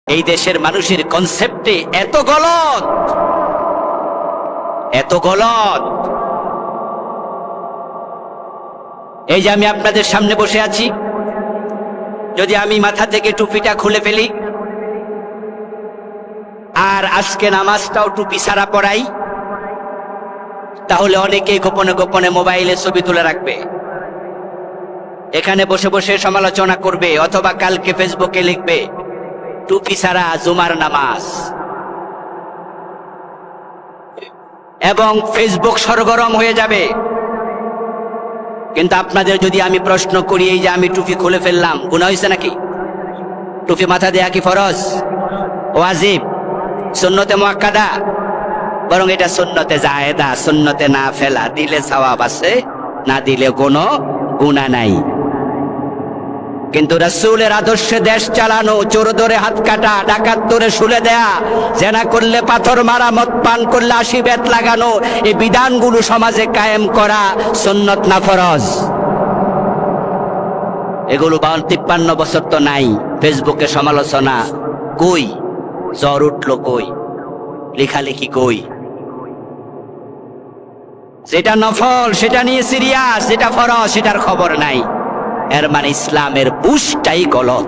এই দেশের মানুষের কনসেপ্টে এত গলত, এত গলত। এই যে আমি আপনাদের সামনে বসে আছি, যদি আমি মাথা থেকে টুপিটা খুলে ফেলি আর আজকে নামাজটাও টুপি ছাড়া পড়াই, তাহলে অনেকে গোপনে গোপনে মোবাইলে ছবি তুলে রাখবে, এখানে বসে বসে সমালোচনা করবে, অথবা কালকে ফেসবুকে লিখবে টুপি ছাড়া জুমার নামাজ, এবং ফেসবুক সরগরম হয়ে যাবে। কিন্তু আপনাদের যদি আমি প্রশ্ন করি, এই যে আমি টুপি খুলে ফেললাম, গুনাহ হয়েছে নাকি? টুপি মাথা দেয়া কি ফরজ, ওয়াজিব, সুন্নতে মুআক্কাদা? বরং এটা সুন্নতে জায়েদা, সুন্নতে না ফেলা, দিলে সওয়াব আছে, না দিলে কোনো গুনাহ নাই। কিন্তু রাসূলের আদর্শে দেশ চালানো, চোর ধরে হাত কাটা, ডাকাত ধরে শুলে দেয়া, জেনা করলে পাথর মারা, মদ পান করলে ৮০ বেত লাগানো, এই বিধানগুলো সমাজে কায়েম করা সুন্নত না ফরজ? এগুলো ৫২ বছর তো নাই। ফেসবুকে সমালোচনা কই, জ্বর উঠলো কই, লেখালেখি কই? যেটা নফল সেটা নিয়ে সিরিয়াস, যেটা ফরজ সেটার খবর নাই। এর মানে ইসলামের বুঝটাই গলত,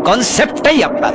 কনসেপ্টটাই আপনার